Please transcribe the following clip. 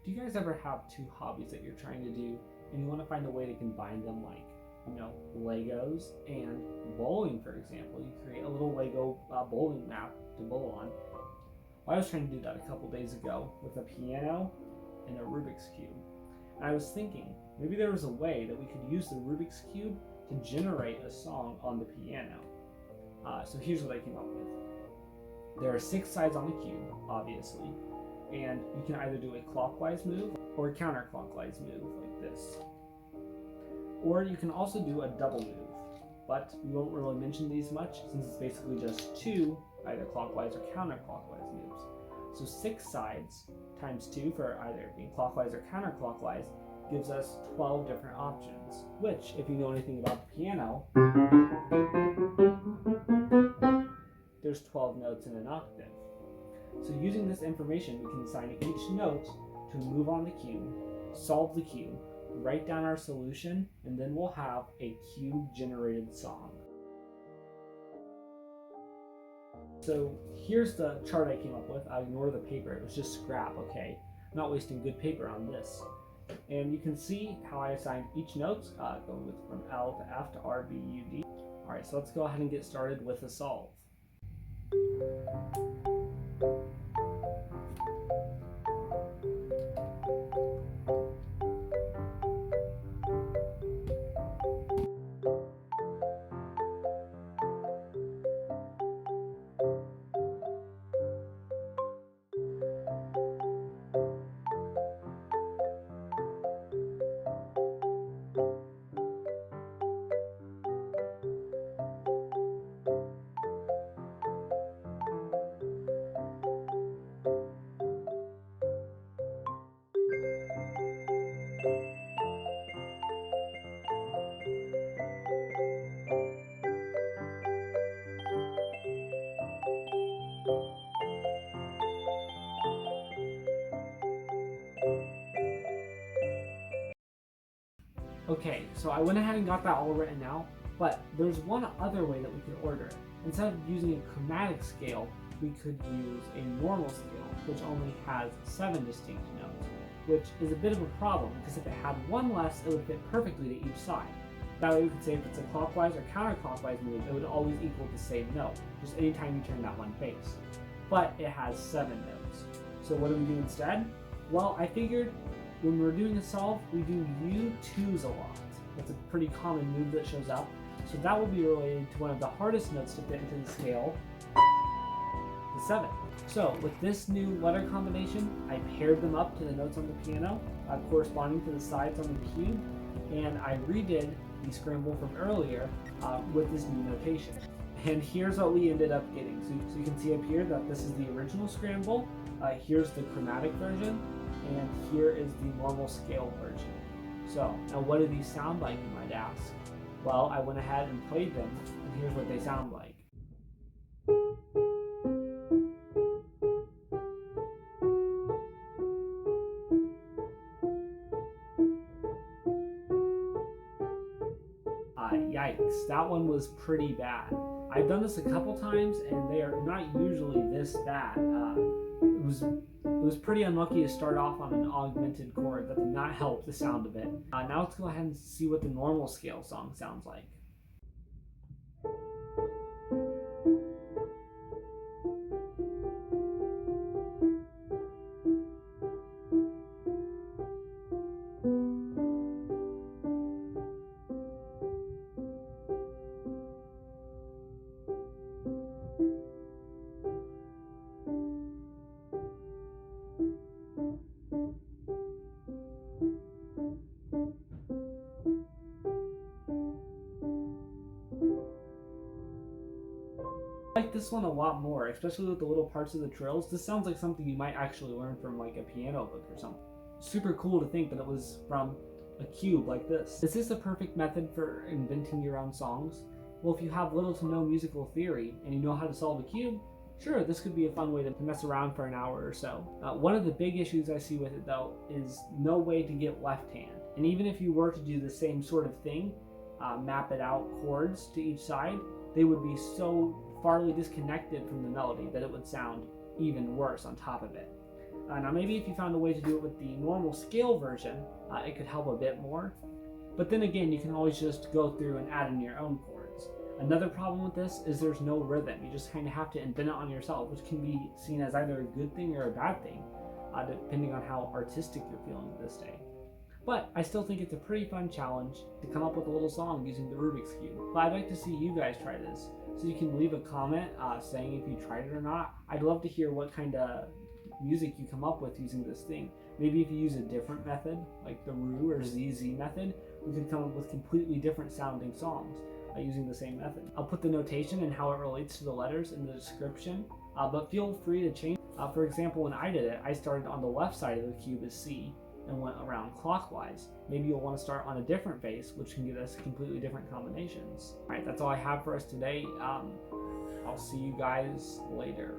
Do you guys ever have two hobbies that you're trying to do and you want to find a way to combine them, like, Legos and bowling, for example? You create a little Lego bowling map to bowl on. Well, I was trying to do that a couple days ago with a piano and a Rubik's Cube. And I was thinking, maybe there was a way that we could use the Rubik's Cube to generate a song on the piano. So here's what I came up with. There are 6 sides on the cube, obviously, and you can either do a clockwise move or a counterclockwise move like this. Or you can also do a double move, but we won't really mention these much since it's basically just 2 either clockwise or counterclockwise moves. So 6 sides times 2 for either being clockwise or counterclockwise gives us 12 different options, which, if you know anything about the piano, there's 12 notes in an octave. So using this information, we can assign each note to move on the cube, solve the cube, write down our solution, and then we'll have a cube-generated song. So here's the chart I came up with. I ignore the paper, it was just scrap, okay? I'm not wasting good paper on this. And you can see how I assigned each note, going from L to F to R, B, U, D. Alright, so let's go ahead and get started with the solve. Okay, so I went ahead and got that all written out, but there's one other way that we could order it. Instead of using a chromatic scale, we could use a normal scale, which only has 7 distinct notes, which is a bit of a problem because if it had one less, it would fit perfectly to each side. That way we could say if it's a clockwise or counterclockwise move, it would always equal the same note, just anytime you turn that one face. But it has 7 notes. So what do we do instead? Well, I figured when we're doing a solve, we do U2s a lot. That's a pretty common move that shows up. So that will be related to one of the hardest notes to fit into the scale, the 7. So with this new letter combination, I paired them up to the notes on the piano, corresponding to the sides on the cube, and I redid the scramble from earlier with this new notation. And here's what we ended up getting. So you can see up here that this is the original scramble, here's the chromatic version, and here is the normal scale version. So, now what do these sound like, you might ask? Well, I went ahead and played them, and here's what they sound like. Yikes, that one was pretty bad. I've done this a couple times, and they are not usually this bad. It was pretty unlucky to start off on an augmented chord. That did not help the sound of it. Now let's go ahead and see what the normal scale song sounds like. I like this one a lot more, especially with the little parts of the trills. This sounds like something you might actually learn from like a piano book or something. Super cool to think that it was from a cube like this. Is this a perfect method for inventing your own songs? Well, if you have little to no musical theory and you know how to solve a cube, sure, this could be a fun way to mess around for an hour or so. One of the big issues I see with it though is no way to get left hand. And even if you were to do the same sort of thing, map it out chords to each side, they would be so farly disconnected from the melody that it would sound even worse on top of it. Now maybe if you found a way to do it with the normal scale version, it could help a bit more. But then again, you can always just go through and add in your own chords. Another problem with this is there's no rhythm. You just kind of have to invent it on yourself, which can be seen as either a good thing or a bad thing, depending on how artistic you're feeling this day. But I still think it's a pretty fun challenge to come up with a little song using the Rubik's Cube. But I'd like to see you guys try this. So you can leave a comment saying if you tried it or not. I'd love to hear what kind of music you come up with using this thing. Maybe if you use a different method, like the Ru or ZZ method, we could come up with completely different sounding songs using the same method. I'll put the notation and how it relates to the letters in the description, but feel free to change. For example, when I did it, I started on the left side of the cube as C and went around clockwise. Maybe you'll want to start on a different base, which can give us completely different combinations. All right, that's all I have for us today. I'll see you guys later.